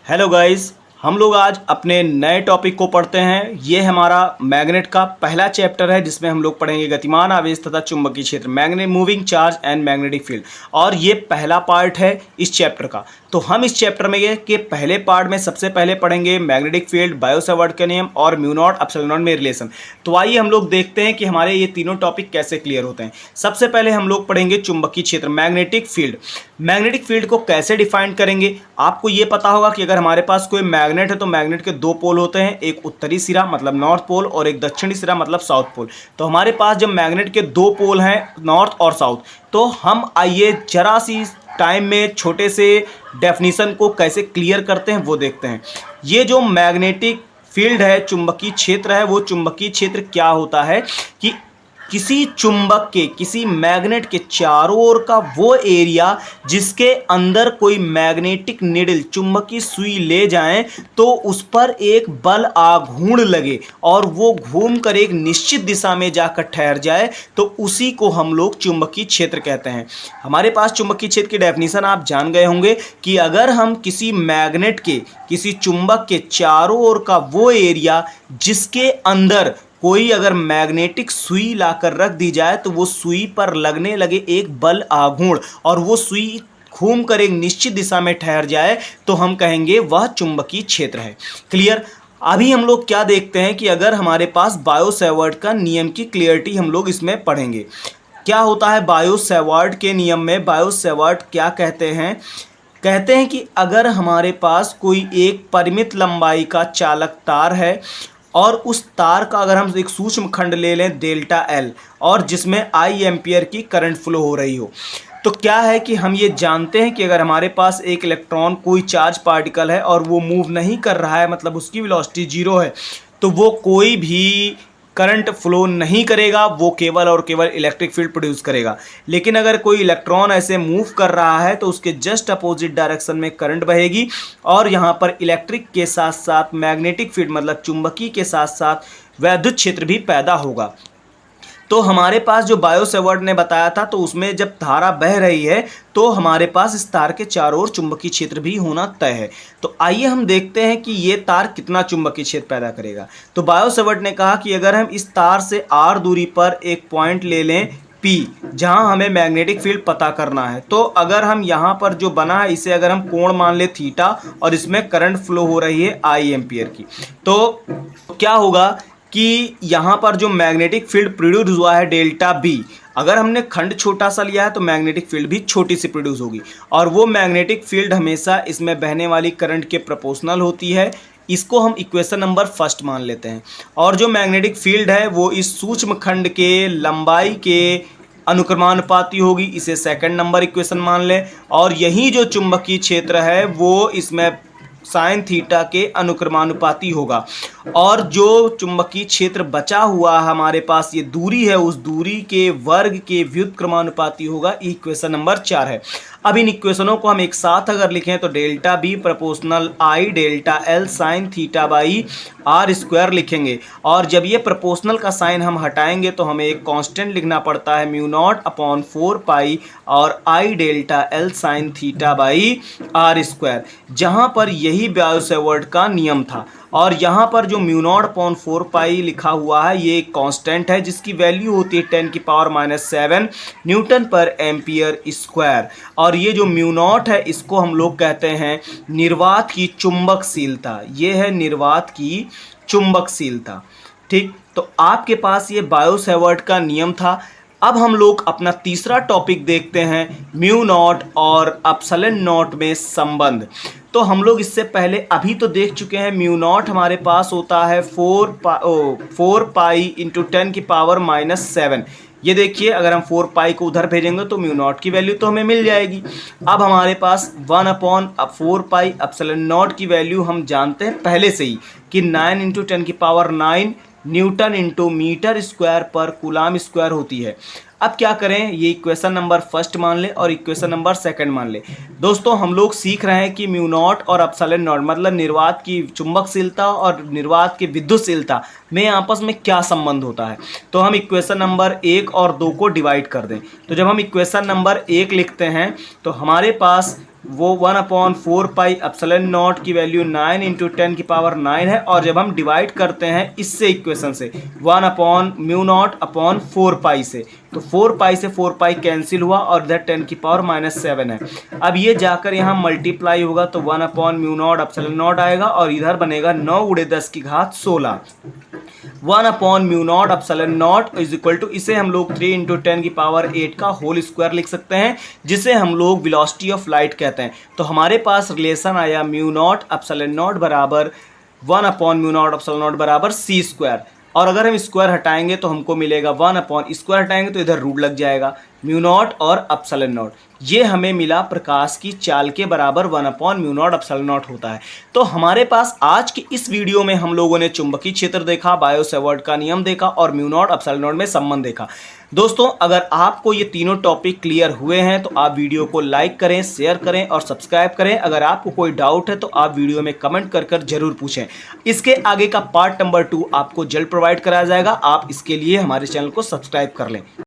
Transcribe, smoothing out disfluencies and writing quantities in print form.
Hello guys, हम लोग आज अपने नए टॉपिक को पढ़ते हैं। ये हमारा मैग्नेट का पहला चैप्टर है जिसमें हम लोग पढ़ेंगे गतिमान आवेश तथा चुंबकीय क्षेत्र, magnet moving charge and magnetic field. और ये पहला पार्ट है इस चैप्टर का। तो हम इस चैप्टर में ये कि पहले पार्ट में सबसे पहले पढ़ेंगे मैग्नेटिक फील्ड, बायो-सावर्ट का नियम और म्यू नॉट एप्सिलॉन नॉट में रिलेशन। तो आइए हम लोग देखते हैं कि हमारे ये तीनों टॉपिक कैसे क्लियर होते हैं। सबसे पहले हम लोग पढ़ेंगे चुंबकीय क्षेत्र, मैग्नेटिक फील्ड। मैग्नेटिक फील्ड को कैसे डिफाइन करेंगे? आपको ये पता होगा कि अगर हमारे पास कोई मैग्नेट है तो मैग्नेट के दो पोल होते हैं, एक उत्तरी सिरा मतलब नॉर्थ पोल और एक दक्षिणी सिरा मतलब साउथ पोल। तो हमारे पास जब मैग्नेट के दो पोल हैं नॉर्थ और साउथ, तो हम आइए जरा सी टाइम में छोटे से डेफिनेशन को कैसे क्लियर करते हैं वो देखते हैं। ये जो मैग्नेटिक फील्ड है, चुंबकीय क्षेत्र है, वो चुंबकीय क्षेत्र क्या होता है कि किसी चुंबक के, किसी मैग्नेट के चारों ओर का वो एरिया जिसके अंदर कोई मैग्नेटिक निडल, चुंबकीय सुई ले जाएं तो उस पर एक बल आघूर्ण लगे और वो घूमकर एक निश्चित दिशा में जाकर ठहर जाए, तो उसी को हम लोग चुंबकीय क्षेत्र कहते हैं। हमारे पास चुंबकीय क्षेत्र की डेफिनेशन आप जान गए होंगे कि अगर हम किसी मैग्नेट के, किसी चुंबक के चारों ओर का वो एरिया जिसके अंदर कोई अगर मैग्नेटिक सुई लाकर रख दी जाए तो वो सुई पर लगने लगे एक बल आघूर्ण और वो सुई घूमकर एक निश्चित दिशा में ठहर जाए, तो हम कहेंगे वह चुंबकीय क्षेत्र है। क्लियर? अभी हम लोग क्या देखते हैं कि अगर हमारे पास बायो-सावर्ट का नियम की क्लियरिटी हम लोग इसमें पढ़ेंगे। क्या होता है बायो-सावर्ट के नियम में? बायो-सावर्ट क्या कहते हैं? कहते हैं कि अगर हमारे पास कोई एक परिमित लंबाई का चालक तार है और उस तार का अगर हम एक सूक्ष्म खंड ले लें डेल्टा एल, और जिसमें आई एम्पियर की करंट फ्लो हो रही हो, तो क्या है कि हम ये जानते हैं कि अगर हमारे पास एक इलेक्ट्रॉन, कोई चार्ज पार्टिकल है और वो मूव नहीं कर रहा है, मतलब उसकी वेलोसिटी जीरो है, तो वो कोई भी करंट फ्लो नहीं करेगा, वो केवल और केवल इलेक्ट्रिक फील्ड प्रोड्यूस करेगा। लेकिन अगर कोई इलेक्ट्रॉन ऐसे मूव कर रहा है तो उसके जस्ट अपोजिट डायरेक्शन में करंट बहेगी और यहाँ पर इलेक्ट्रिक के साथ साथ मैग्नेटिक फील्ड मतलब चुंबकीय के साथ साथ वैद्युत क्षेत्र भी पैदा होगा। तो हमारे पास जो बायो-सावर्ट ने बताया था, तो उसमें जब धारा बह रही है तो हमारे पास इस तार के चारों ओर चुंबकीय क्षेत्र भी होना तय है। तो आइए हम देखते हैं कि ये तार कितना चुंबकीय क्षेत्र पैदा करेगा। तो बायो-सावर्ट ने कहा कि अगर हम इस तार से r दूरी पर एक पॉइंट ले लें P, जहां हमें मैग्नेटिक फील्ड पता करना है, तो अगर हम यहां पर जो बना है इसे अगर हम कोण मान ले थीटा और इसमें करंट फ्लो हो रही है आई एम्पियर की, तो क्या होगा कि यहाँ पर जो मैग्नेटिक फील्ड प्रोड्यूस हुआ है डेल्टा बी, अगर हमने खंड छोटा सा लिया है तो मैग्नेटिक फील्ड भी छोटी सी प्रोड्यूस होगी और वो मैग्नेटिक फील्ड हमेशा इसमें बहने वाली करंट के प्रोपोर्शनल होती है। इसको हम इक्वेशन नंबर फर्स्ट मान लेते हैं। और जो मैग्नेटिक फील्ड है वो इस सूक्ष्म खंड के लंबाई के अनुक्रमानुपाती होगी, इसे सेकंड नंबर इक्वेशन मान लें। और यही जो चुंबकीय क्षेत्र है वो इसमें साइन थीटा के अनुक्रमानुपाती होगा। और जो चुंबकीय क्षेत्र बचा हुआ हमारे पास ये दूरी है, उस दूरी के वर्ग के व्युत्क्रमानुपाती होगा, इक्वेशन नंबर 4 है। अब इन इक्वेशनों को हम एक साथ अगर लिखें तो delta B proportional I delta L sine theta by R square लिखेंगे। और जब ये प्रोपोर्शनल का साइन हम हटाएंगे तो हमें एक कांस्टेंट लिखना पड़ता है म्यू नॉट अपॉन 4 पाई और I delta L sine theta by R square, जहाँ पर यही बायो-सावर्ट का नियम था। और यहाँ पर जो म्यू नॉट अपॉन 4 पाई लिखा हुआ है ये एक कांस्टेंट है जिसकी वैल्यू होती है 10⁻⁷ न्यूटन पर एम्पियर स्क्वायर। और ये जो म्यू नॉट है इसको हम लोग कहते हैं निर्वात की चुंबकशीलता। ये है निर्वात की चुंबकशीलता। ठीक, तो आपके पास ये बायो-सावर्ट का नियम था। अब हम लोग अपना तीसरा टॉपिक देखते हैं, म्यू नॉट और एप्सिलॉन नॉट में संबंध। तो हम लोग इससे पहले अभी तो देख चुके हैं म्यू नॉट हमारे पास होता है 4 पाई इंटू 10⁻⁷। ये देखिए, अगर हम 4 पाई को उधर भेजेंगे तो म्यू नॉट की वैल्यू तो हमें मिल जाएगी। अब हमारे पास 1/4 पाई एप्सिलॉन नॉट की वैल्यू हम जानते हैं पहले से ही कि 9 into 10⁹ newton into metre square पर कूलाम स्क्वायर होती है। अब क्या करें, ये इक्वेशन नंबर फर्स्ट मान लें और इक्वेशन नंबर सेकंड मान लें। दोस्तों हम लोग सीख रहे हैं कि म्यू नॉट और एप्सिलॉन नॉट मतलब निर्वात की चुंबकशीलता और निर्वात की विद्युतशीलता में आपस में क्या संबंध होता है। तो हम इक्वेशन नंबर 1 और 2 को डिवाइड कर दें। तो जब हम इक्वेशन नंबर 1 लिखते हैं तो हमारे पास वो 1/4πε0 की वैल्यू 9 इंटू 10⁹ है। और जब हम डिवाइड करते हैं इससे इक्वेशन से 1/μ0/4π से, तो 4π से 4π कैंसिल हुआ और इधर 10⁻⁻7 है। अब ये जाकर यहाँ मल्टीप्लाई होगा तो 1/μ0ε0 आएगा और इधर बनेगा 9 × 10⁻16। 1/μ0ε0 इज इक्वल टू, इसे हम लोग 3 इंटू 10⁸ का होल स्क्वायर लिख सकते हैं, जिसे हम लोग वेलोसिटी ऑफ लाइट कहते हैं। तो हमारे पास रिलेशन आया μ0ε0 बराबर 1/μ0ε0 बराबर c²। और अगर हम स्क्वायर हटाएंगे तो हमको मिलेगा 1 स्क्वायर हटाएंगे तो इधर रूट लग जाएगा, μ0 और ε0। ये हमें मिला प्रकाश की चाल के बराबर 1/μ0ε0 होता है। तो हमारे पास आज की इस वीडियो में हम लोगों ने चुंबकीय क्षेत्र देखा, बायो-सैवर्ट का नियम देखा और μ0ε0 में संबंध देखा। दोस्तों, अगर आपको ये तीनों टॉपिक क्लियर हुए हैं तो आप वीडियो को लाइक करें, शेयर करें और सब्सक्राइब करें। अगर आपको कोई डाउट है तो आप वीडियो में कमेंट कर जरूर पूछें। इसके आगे का पार्ट नंबर 2 आपको जल्द प्रोवाइड कराया जाएगा। आप इसके लिए हमारे चैनल को सब्सक्राइब कर लें।